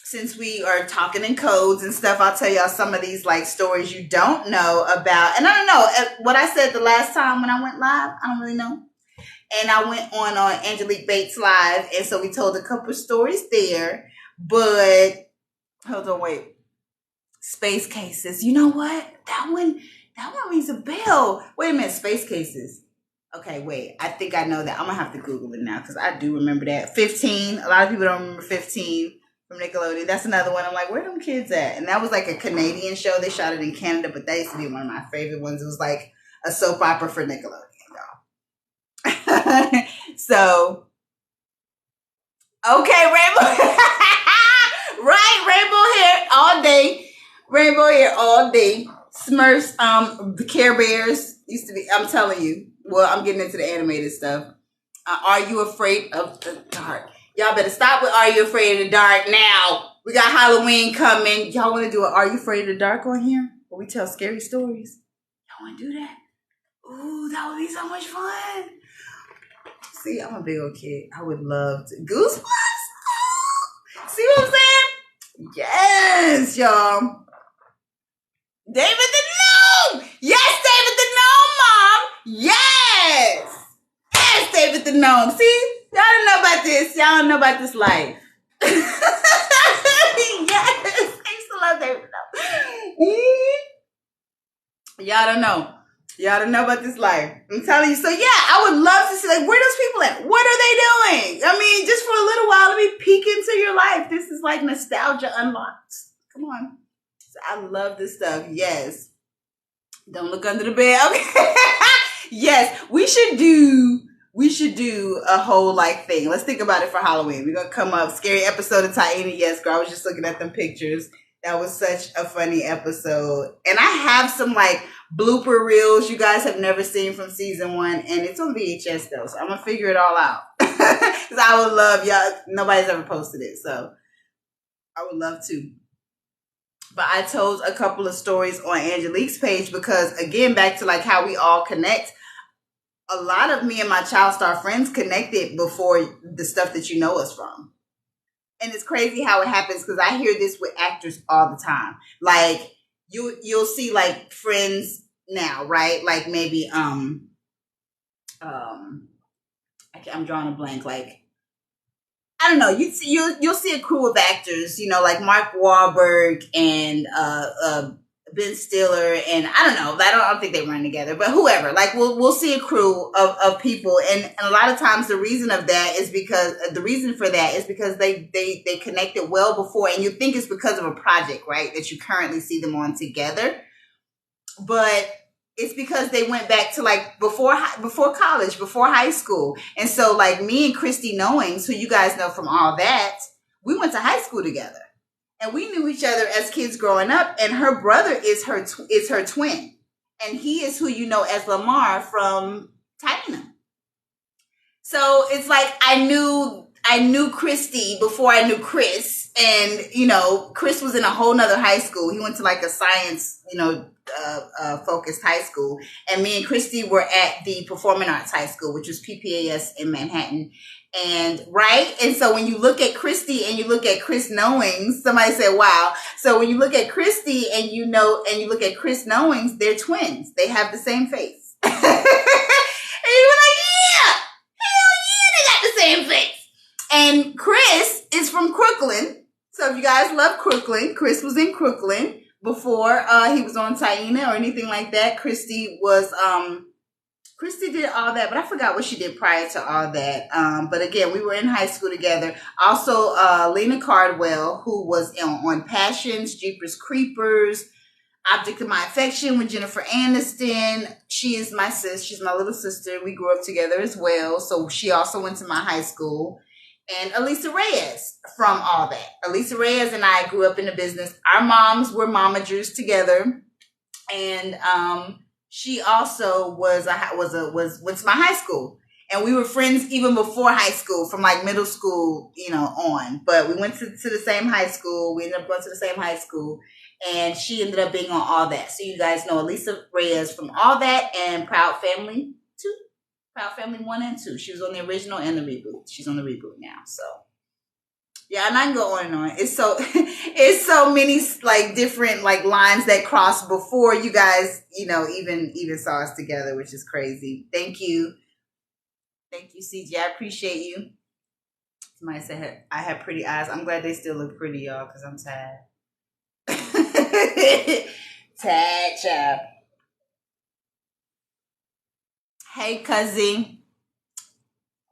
Since we are talking in codes and stuff, I'll tell y'all some of these like stories you don't know about. And I don't know what I said the last time when I went live. I don't really know. And I went on Angelique Bates Live. And so we told a couple of stories there. But hold on, wait. Space Cases. You know what? That one rings a bell. Wait a minute. Space Cases. Okay, wait. I think I know that. I'm going to have to Google it now because I do remember that. 15. A lot of people don't remember 15 from Nickelodeon. That's another one. I'm like, where are them kids at? And that was like a Canadian show. They shot it in Canada, but that used to be one of my favorite ones. It was like a soap opera for Nickelodeon, y'all. So, okay, Rainbow. Right, rainbow hair all day. Rainbow hair all day. Smurfs, the Care Bears used to be, I'm telling you. Well, I'm getting into the animated stuff. Are You Afraid of the Dark? Y'all better stop with Are You Afraid of the Dark now. We got Halloween coming. Y'all want to do an Are You Afraid of the Dark on here? Where we tell scary stories? Y'all want to do that? Ooh, that would be so much fun. See, I'm a big old kid. I would love to. Goosebumps? See what I'm saying? Yes, y'all. David the Gnome! Yes, David the Gnome, Mom! Yes! Yes, David the Gnome. See? Y'all don't know about this. Y'all don't know about this life. Yes! I used to love David the Gnome. Y'all don't know. Y'all don't know about this life. I'm telling you. So, yeah, I would love to see, like, where those people at? What are they doing? I mean, just for a little while, let me peek into your life. This is like nostalgia unlocked. Come on. So I love this stuff. Yes. Don't look under the bed. Okay. Yes, we should do a whole like thing. Let's think about it for Halloween. We're going to come up. Scary episode of Taina. Yes, girl. I was just looking at them pictures. That was such a funny episode. And I have some like blooper reels you guys have never seen from season 1. And it's on VHS though. So I'm going to figure it all out. Because I would love y'all. Nobody's ever posted it. So I would love to. But I told a couple of stories on Angelique's page because, again, back to like how we all connect. A lot of me and my Child Star friends connected before the stuff that you know us from. And it's crazy how it happens because I hear this with actors all the time. Like you'll see like friends now, right? Like maybe I'm drawing a blank. Like I don't know. You'll see a crew of actors, you know, like Mark Wahlberg and Ben Stiller, and I don't know. I don't think they run together, but whoever. Like we'll see a crew of people, and a lot of times the reason for that is because they connected well before, and you think it's because of a project, right? That you currently see them on together, but it's because they went back to like before college, before high school. And so like me and Christy Knowings, who you guys know from All That, we went to high school together and we knew each other as kids growing up. And her brother is her twin. And he is who you know as Lamar from Taina. So it's like I knew Christy before I knew Chris. And, you know, Chris was in a whole nother high school. He went to like a science, focused high school. And me and Christy were at the Performing Arts High School, which was PPAS in Manhattan. And so when you look at Christy and you look at Chris Knowings, somebody said, wow. So when you look at Christy and you look at Chris Knowings, they're twins. They have the same face. And you were like, yeah, hell yeah, they got the same face. And Chris is from Crooklyn. So So if you guys love Crooklyn, Chris was in Crooklyn before he was on Taina or anything like that. Christy did all that, but I forgot what she did prior to all that. But again, we were in high school together. Also, Lena Cardwell, who was on Passions, Jeepers Creepers, Object of My Affection with Jennifer Aniston. She is my sis. She's my little sister. We grew up together as well. So she also went to my high school. And Elisa Reyes from all that. Elisa Reyes and I grew up in the business. Our moms were momagers together. And she also went to my high school. And we were friends even before high school, from like middle school, on. But we went to the same high school. We ended up going to the same high school. And she ended up being on All That. So you guys know Elisa Reyes from All That and Proud Family 2. Proud Family 1 and 2. She was on the original and the reboot. She's on the reboot now. So yeah, and I can go on and on. It's so many like different like lines that crossed before you guys, even saw us together, which is crazy. Thank you. Thank you, CJ. I appreciate you. Somebody said I had pretty eyes. I'm glad they still look pretty, y'all, because I'm tired. Tad child. Hey, Cuzzy.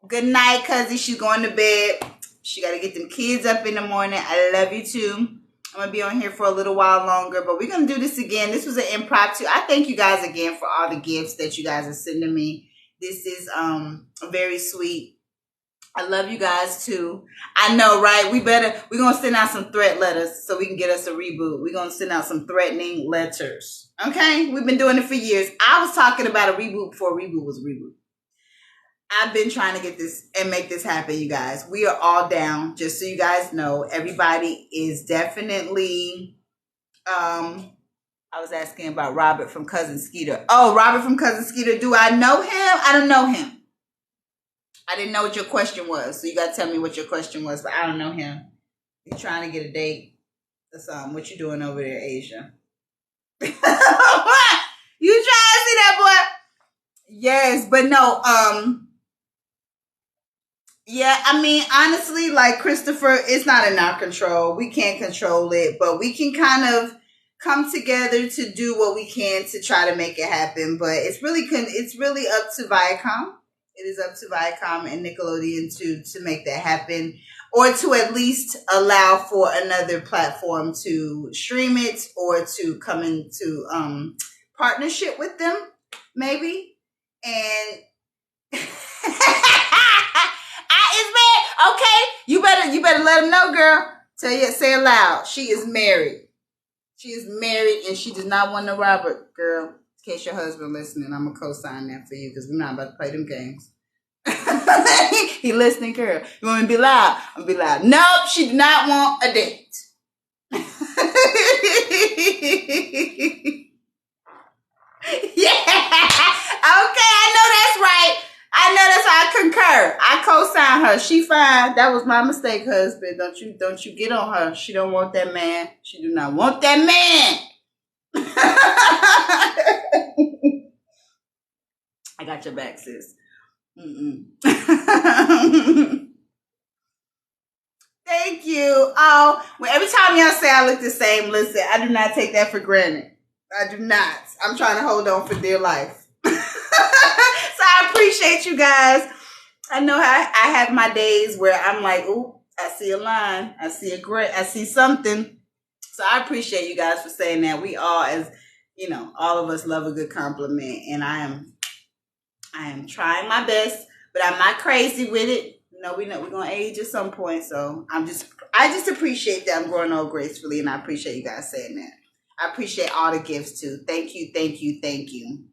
Good night, Cuzzy. She's going to bed. She got to get them kids up in the morning. I love you too. I'm going to be on here for a little while longer, but we're going to do this again. This was an impromptu. I thank you guys again for all the gifts that you guys are sending me. This is very sweet. I love you guys too. I know, right? We're going to send out some threat letters so we can get us a reboot. We're going to send out some threatening letters. Okay? We've been doing it for years. I was talking about a reboot before a reboot was a reboot. I've been trying to get this and make this happen, you guys. We are all down. Just so you guys know, everybody is definitely, I was asking about Robert from Cousin Skeeter. Oh, Robert from Cousin Skeeter. Do I know him? I don't know him. I didn't know what your question was, so you got to tell me what your question was, but I don't know him. You trying to get a date or something. What you doing over there, Asia? You trying to see that boy? Yes, but no, yeah, I mean, honestly, like Christopher, it's not in our control. We can't control it, but we can kind of come together to do what we can to try to make it happen. But it's really up to Viacom. It is up to Viacom and Nickelodeon to make that happen, or to at least allow for another platform to stream it or to come into partnership with them, maybe. And it's bad. Okay, you better let them know, girl. Say it loud. She is married. She is married, and she does not want no Robert, girl. In case your husband listening, I'm gonna co-sign that for you because we're not about to play them games. He listening, girl. You want me to be loud? I'm gonna be loud. Nope, she did not want a date. Yeah. Okay, I know that's right. I concur. I co-sign her. She fine. That was my mistake, husband. Don't you get on her. She don't want that man. She do not want that man. I got your back, sis. Thank you. Oh, well, every time y'all say I look the same, listen, I do not take that for granted. I do not. I'm trying to hold on for dear life. So I appreciate you guys. I know I have my days where I'm like, ooh, I see a line. I see something. So I appreciate you guys for saying that. We all, as you know, all of us love a good compliment, and I am trying my best, but I'm not crazy with it. We know we're gonna age at some point, so I just appreciate that I'm growing old gracefully, and I appreciate you guys saying that. I appreciate all the gifts too. Thank you, thank you, thank you.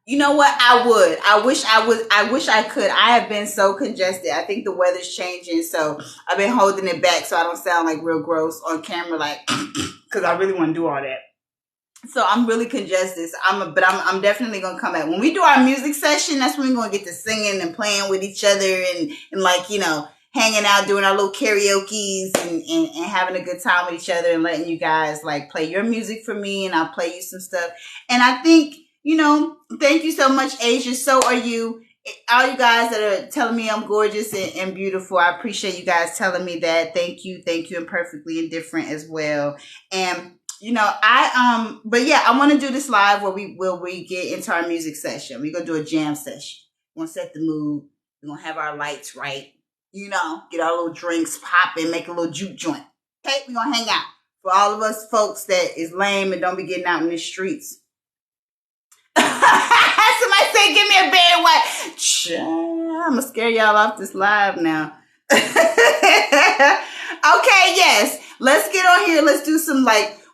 You know what? I wish I could. I have been so congested. I think the weather's changing, so I've been holding it back so I don't sound like real gross on camera, like, because I really want to do all that. So I'm really congested. But I'm definitely gonna come back when we do our music session. That's when we're gonna get to singing and playing with each other and like, you know, hanging out, doing our little karaoke's and having a good time with each other and letting you guys like play your music for me and I'll play you some stuff. And I think, you know, thank you so much, Asia. So are you. all you guys that are telling me I'm gorgeous and beautiful, I appreciate you guys telling me that. Thank you, and perfectly indifferent as well. And but yeah, I want to do this live where we get into our music session. We're gonna do a jam session. We're gonna set the mood. We're gonna have our lights right. Get our little drinks popping, make a little juke joint. Okay, we're gonna hang out. For all of us folks that is lame and don't be getting out in the streets. Somebody say, give me a bad white. I'm gonna scare y'all off this live now. Okay, yes. Let's get on here. Let's do some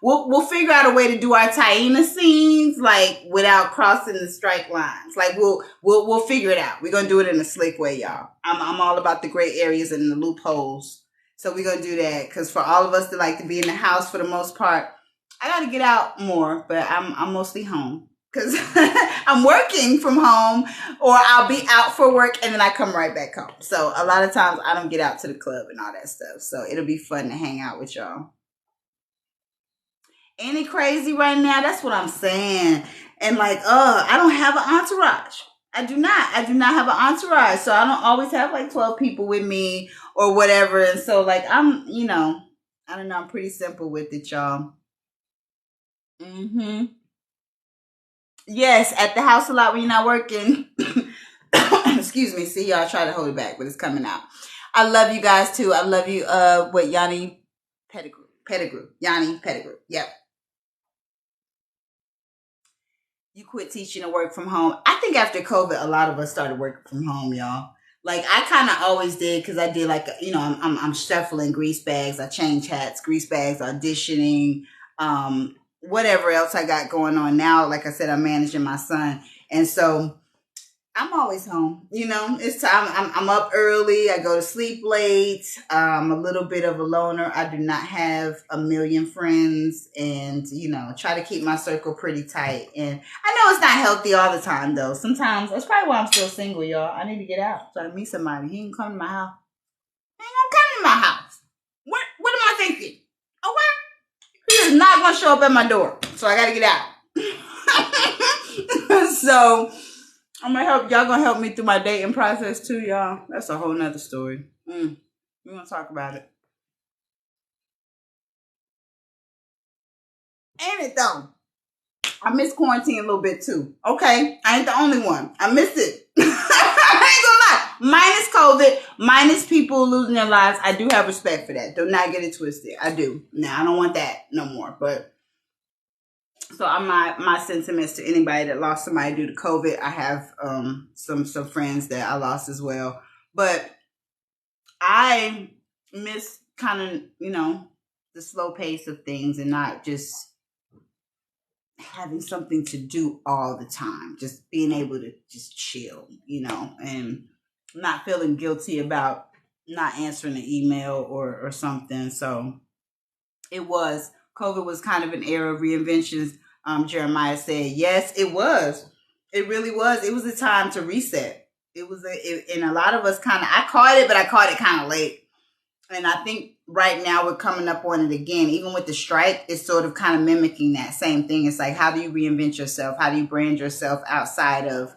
we'll figure out a way to do our Taina scenes without crossing the strike lines. We'll figure it out. We're gonna do it in a slick way, y'all. I'm all about the gray areas and the loopholes. So we're gonna do that because for all of us that like to be in the house for the most part, I gotta get out more, but I'm mostly home. Because I'm working from home or I'll be out for work and then I come right back home. So a lot of times I don't get out to the club and all that stuff. So it'll be fun to hang out with y'all. Ain't it crazy right now? That's what I'm saying. And I don't have an entourage. I do not have an entourage. So I don't always have 12 people with me or whatever. And so I'm, I don't know. I'm pretty simple with it, y'all. Yes, at the house a lot when you're not working. Excuse me. See, y'all try to hold it back, but it's coming out. I love you guys too. I love you. Yanni Pettigrew. Yanni Pettigrew. Yep. You quit teaching and work from home. I think after COVID, a lot of us started working from home, y'all. I kind of always did because I did I'm shuffling grease bags. I change hats, grease bags, auditioning, whatever else I got going on now. Like I said, I'm managing my son. And so I'm always home. It's time. I'm up early. I go to sleep late. I'm a little bit of a loner. I do not have a million friends and, try to keep my circle pretty tight. And I know it's not healthy all the time, though. Sometimes that's probably why I'm still single, y'all. I need to get out. Try to meet somebody. He ain't come to my house. He ain't gonna come to my house. What am I thinking? Oh, what? He is not going to show up at my door. So I got to get out. So I'm going to help. Y'all going to help me through my dating process too, y'all. That's a whole nother story. We're going to talk about it. Ain't it though? I miss quarantine a little bit too. Okay. I ain't the only one. I miss it. I ain't gonna lie. Minus COVID, minus people losing their lives. I do have respect for that. Do not get it twisted. I do. Now I don't want that no more. But so my sentiments to anybody that lost somebody due to COVID. I have some friends that I lost as well. But I miss kind of, the slow pace of things and not just having something to do all the time, just being able to just chill, and not feeling guilty about not answering an email or something. So COVID was kind of an era of reinventions. Jeremiah said, yes, it was. It really was. It was a time to reset. And a lot of us I caught it, but I caught it kind of late. And I think right now we're coming up on it again. Even with the strike, it's sort of kind of mimicking that same thing. It's how do you reinvent yourself? How do you brand yourself outside of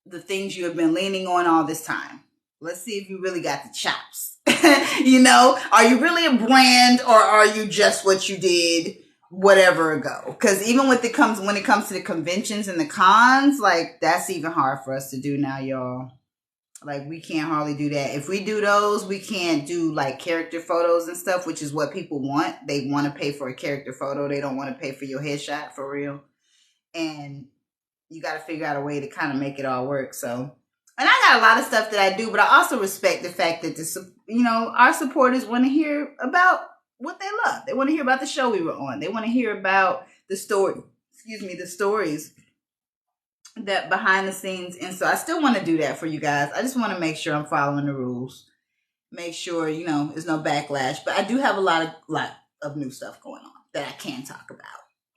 the things you have been leaning on all this time? Let's see if you really got the chops. Are you really a brand or are you just what you did whatever ago? Because even when it comes to the conventions and the cons, that's even hard for us to do now, y'all. We can't hardly do that. If we do those, we can't do character photos and stuff, which is what people want. They want to pay for a character photo. They don't want to pay for your headshot for real. And you got to figure out a way to kind of make it all work. So, and I got a lot of stuff that I do, but I also respect the fact that our supporters want to hear about what they love. They want to hear about the show we were on. They want to hear about the stories that behind the scenes. And so I still want to do that for you guys. I just want to make sure I'm following the rules. Make sure, there's no backlash. But I do have a lot of new stuff going on that I can talk about.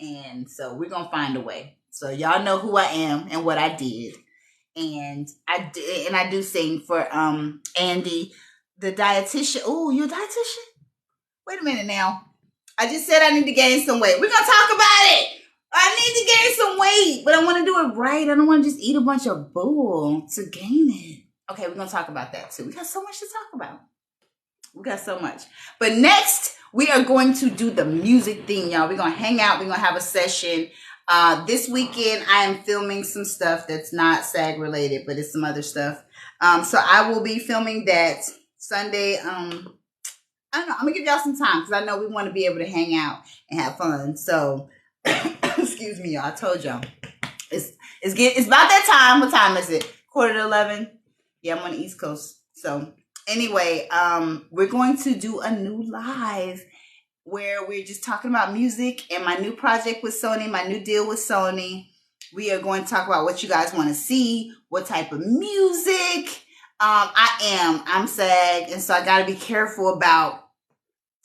And so we're going to find a way. So y'all know who I am and what I did. And I do sing for Andy, the dietitian. Oh, you a dietitian? Wait a minute now. I just said I need to gain some weight. We're going to talk about it. I need to gain some weight, but I want to do it right. I don't want to just eat a bunch of bull to gain it. Okay, we're going to talk about that too. We got so much to talk about. We got so much. But next, we are going to do the music thing, y'all. We're going to hang out. We're going to have a session. This weekend, I am filming some stuff that's not SAG related, but it's some other stuff. So I will be filming that Sunday. I don't know. I'm going to give y'all some time because I know we want to be able to hang out and have fun. So, excuse me, y'all. I told y'all. It's about that time. What time is it? 10:45? Yeah, I'm on the East Coast. So, anyway, we're going to do a new live where we're just talking about music and my new project with Sony, my new deal with Sony. We are going to talk about what you guys want to see, what type of music. I'm SAG, and so I got to be careful about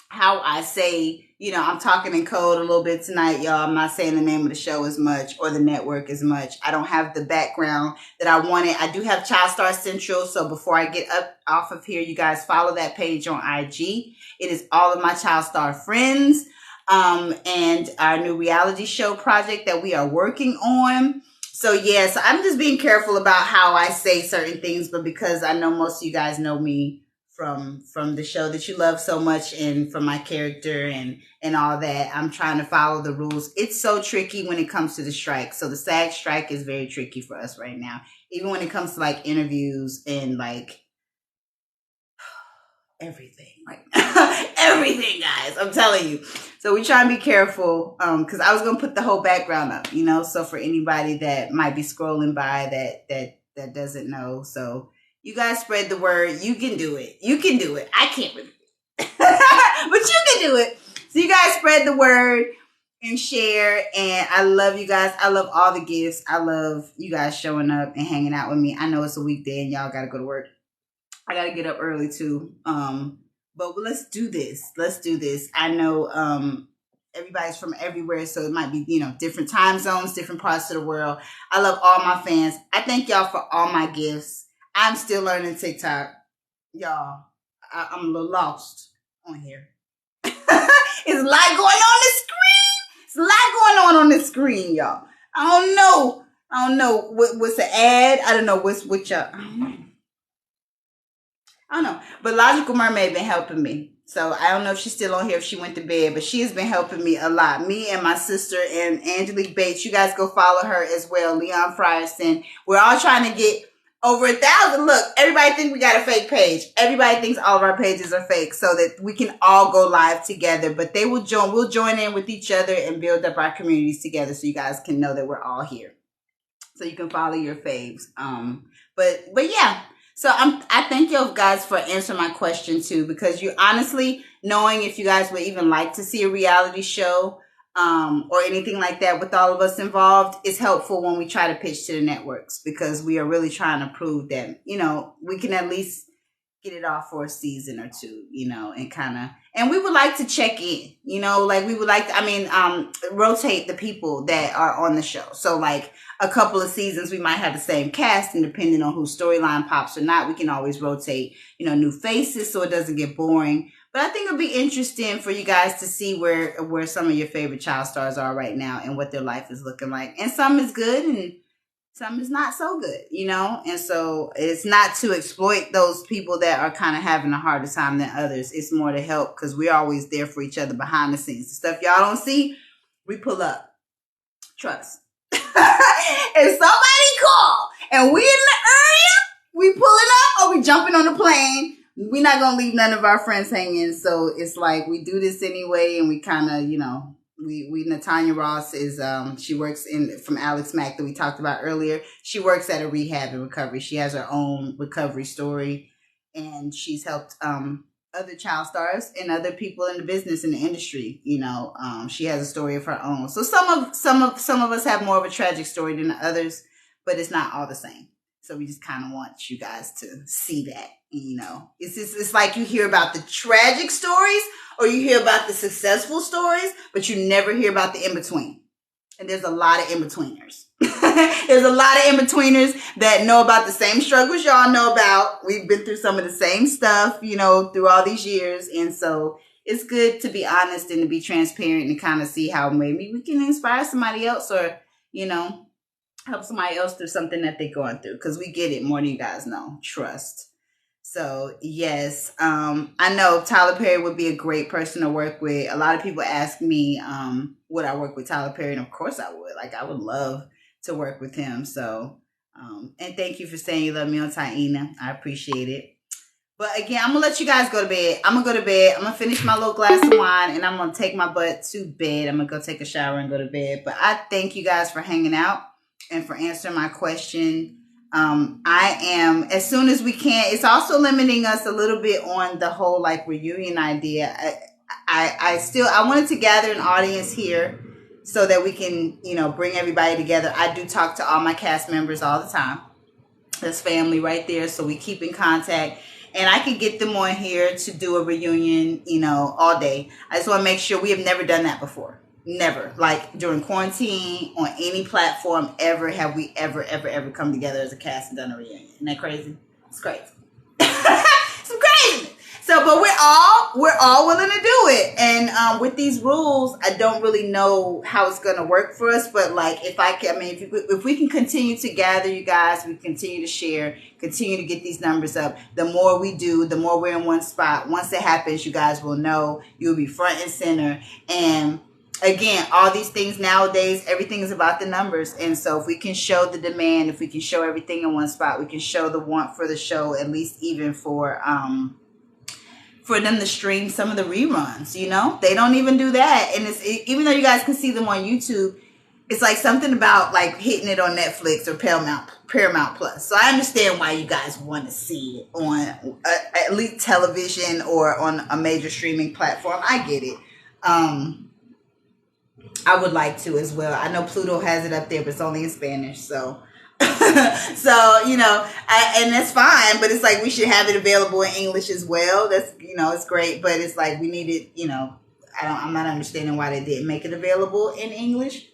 how I say, I'm talking in code a little bit tonight, y'all. I'm not saying the name of the show as much or the network as much. I don't have the background that I wanted. I do have Child Star Central, so before I get up off of here, you guys follow that page on IG. It is all of my Child Star friends and our new reality show project that we are working on. So, yes, I'm just being careful about how I say certain things, but because I know most of you guys know me from the show that you love so much and from my character and all that, I'm trying to follow the rules. It's so tricky when it comes to the strike. So the SAG strike is very tricky for us right now. Even when it comes to like interviews and like everything, like everything, guys, I'm telling you. So we try and be careful because I was going to put the whole background up, so for anybody that might be scrolling by that doesn't know. So you guys spread the word. You can do it. You can do it. I can't really do it. But you can do it. So you guys spread the word and share. And I love you guys. I love all the gifts. I love you guys showing up and hanging out with me. I know it's a weekday and y'all got to go to work. I got to get up early too. But let's do this. Let's do this. I know everybody's from everywhere, so it might be, different time zones, different parts of the world. I love all my fans. I thank y'all for all my gifts. I'm still learning TikTok. Y'all, I'm a little lost on here. It's a lot going on the screen. It's a lot going on the screen, y'all. I don't know what's the ad. I don't know what's what y'all. I don't know. But Logical Mermaid been helping me. So I don't know if she's still on here, if she went to bed, but she has been helping me a lot. Me and my sister and Angelique Bates. You guys go follow her as well. Leon Frierson. We're all trying to get over 1,000. Look, everybody thinks we got a fake page. Everybody thinks all of our pages are fake so that we can all go live together. But they will join. We'll join in with each other and build up our communities together so you guys can know that we're all here. So you can follow your faves. But yeah. So I thank you guys for answering my question too, because you honestly, knowing if you guys would even like to see a reality show or anything like that with all of us involved is helpful when we try to pitch to the networks, because we are really trying to prove that, we can at least get it off for a season or two, and we would like to check in, like we would like to, rotate the people that are on the show. So like a couple of seasons, we might have the same cast, and depending on whose storyline pops or not, we can always rotate, new faces so it doesn't get boring. But I think it'll be interesting for you guys to see where some of your favorite child stars are right now and what their life is looking like. And some is good and some is not so good, And so it's not to exploit those people that are kind of having a harder time than others. It's more to help, because we're always there for each other behind the scenes. The stuff y'all don't see, we pull up. Trust. If somebody call and we in the area, we pulling up or we jumping on the plane. We're not going to leave none of our friends hanging. So it's like we do this anyway, and we kind of, we Natanya Ross is, she works from Alex Mack that we talked about earlier. She works at a rehab and recovery. She has her own recovery story, and she's helped other child stars and other people in the business, in the industry. She has a story of her own. So some of us have more of a tragic story than others, but it's not all the same. So we just kind of want you guys to see that, it's like you hear about the tragic stories or you hear about the successful stories, but you never hear about the in-between. And there's a lot of in-betweeners. There's a lot of in-betweeners that know about the same struggles y'all know about. We've been through some of the same stuff, through all these years. And so it's good to be honest and to be transparent and kind of see how maybe we can inspire somebody else, or, you know, help somebody else through something that they're going through, because we get it more than you guys know. Trust. So yes, I know Tyler Perry would be a great person to work with. A lot of people ask me, would I work with Tyler Perry? And of course I would. Like, I would love to work with him. So, and thank you for saying you love me on Taina. I appreciate it. But again, I'm gonna let you guys go to bed. I'm gonna go to bed. I'm gonna finish my little glass of wine, and I'm gonna take my butt to bed. I'm gonna go take a shower and go to bed. But I thank you guys for hanging out and for answering my question. I am, as soon as we can. It's also limiting us a little bit on the whole like reunion idea. I wanted to gather an audience here so that we can, you know, bring everybody together. I do talk to all my cast members all the time. That's family right there. So we keep in contact. And I can get them on here to do a reunion, you know, all day. I just want to make sure. We have never done that before. Never. Like during quarantine, on any platform ever, have we ever come together as a cast and done a reunion. Isn't that crazy? It's crazy. It's crazy. So, but we're all willing to do it. And with these rules, I don't really know how it's going to work for us. But like, if we can continue to gather, you guys, we continue to share, continue to get these numbers up. The more we do, the more we're in one spot. Once it happens, you guys will know. You'll be front and center. And again, all these things nowadays, everything is about the numbers. And so if we can show the demand, if we can show everything in one spot, we can show the want for the show, at least even for them to stream some of the reruns. You know, they don't even do that. And even though you guys can see them on YouTube, it's like something about like hitting it on Netflix or Paramount Plus. So I understand why you guys want to see it on at least television or on a major streaming platform. I get it. I would like to as well. I know Pluto has it up there, but it's only in Spanish. So, so, you know, and that's fine, but it's like we should have it available in English as well. That's, you know, it's great, but it's like we need it, you know, I'm not understanding why they didn't make it available in English.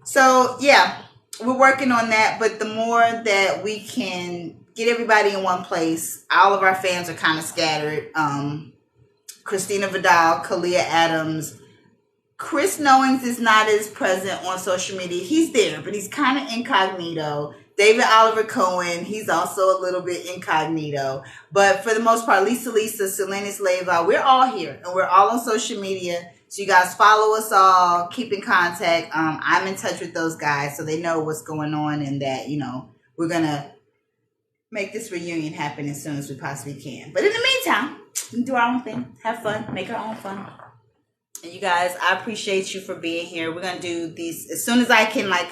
So yeah, we're working on that. But the more that we can get everybody in one place, all of our fans are kind of scattered. Christina Vidal, Kalia Adams, Chris Knowings is not as present on social media. He's there, but he's kind of incognito. David Oliver Cohen, he's also a little bit incognito. But for the most part, Lisa, Selenis Leva, we're all here. And we're all on social media. So you guys follow us all. Keep in contact. I'm in touch with those guys so they know what's going on, and that, you know, we're going to make this reunion happen as soon as we possibly can. But in the meantime, we can do our own thing. Have fun. Make our own fun. And you guys, I appreciate you for being here. We're going to do these as soon as I can, like,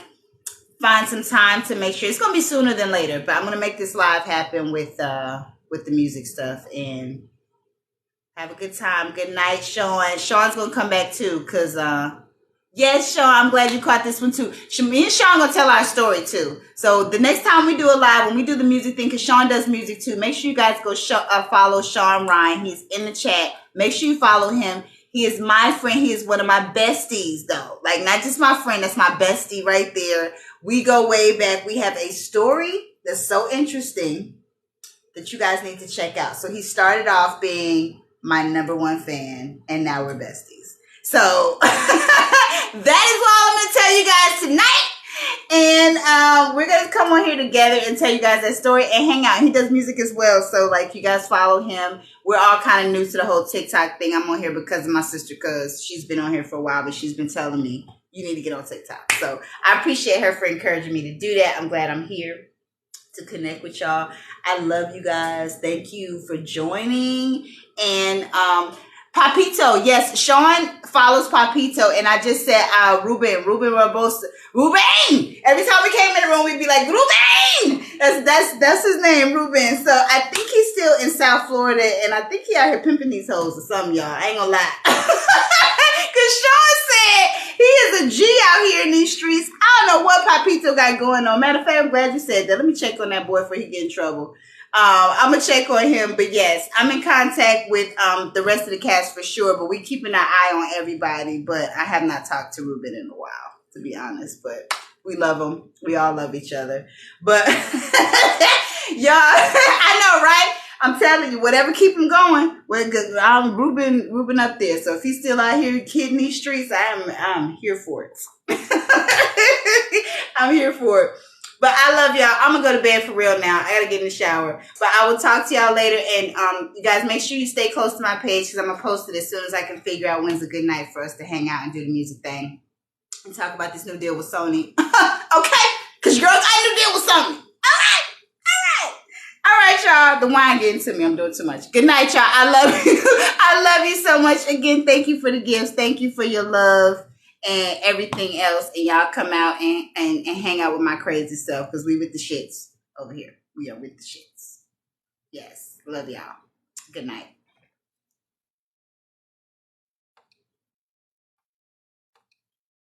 find some time to make sure. It's going to be sooner than later, but I'm going to make this live happen with the music stuff. And have a good time. Good night, Sean. Sean's going to come back, too, because, yes, Sean, I'm glad you caught this one, too. Me and Sean going to tell our story, too. So the next time we do a live, when we do the music thing, because Sean does music, too, make sure you guys go follow Sean Ryan. He's in the chat. Make sure you follow him. He is my friend. He is one of my besties, though. Like, not just my friend. That's my bestie right there. We go way back. We have a story that's so interesting that you guys need to check out. So he started off being my #1 fan, and now we're besties. So that is what I'm going to tell you guys tonight. And we're going to come on here together and tell you guys that story and hang out. He does music as well. So, like, you guys follow him. We're all kind of new to the whole TikTok thing. I'm on here because of my sister, because she's been on here for a while, but she's been telling me, you need to get on TikTok. So I appreciate her for encouraging me to do that. I'm glad I'm here to connect with y'all. I love you guys. Thank you for joining. And Papito, yes, Sean follows Papito, and I just said Ruben Robosa. Ruben! Every time we came in the room, we'd be like, Ruben! That's his name, Ruben. So I think he's still in South Florida, and I think he out here pimping these hoes or something, y'all. I ain't gonna lie. Because Sean said he is a G out here in these streets. I don't know what Papito got going on. Matter of fact, I'm glad you said that. Let me check on that boy before he get in trouble. I'm going to check on him. But yes, I'm in contact with the rest of the cast for sure. But we keeping our eye on everybody. But I have not talked to Ruben in a while, to be honest. But we love him. We all love each other. But y'all, I know, right? I'm telling you, whatever keep him going. I'm Ruben up there. So if he's still out here hitting these streets, I'm here for it. I'm here for it. But I love y'all. I'm gonna go to bed for real now. I gotta get in the shower. But I will talk to y'all later. And you guys make sure you stay close to my page because I'm gonna post it as soon as I can figure out when's a good night for us to hang out and do the music thing and talk about this new deal with Sony. Okay? Because girl got a new deal with Sony. All right, y'all. The wine getting to me. I'm doing too much. Good night, y'all. I love you. I love you so much. Again, thank you for the gifts. Thank you for your love and everything else. And y'all come out and hang out with my crazy self because we with the shits over here. We are with the shits. Yes. Love y'all. Good night.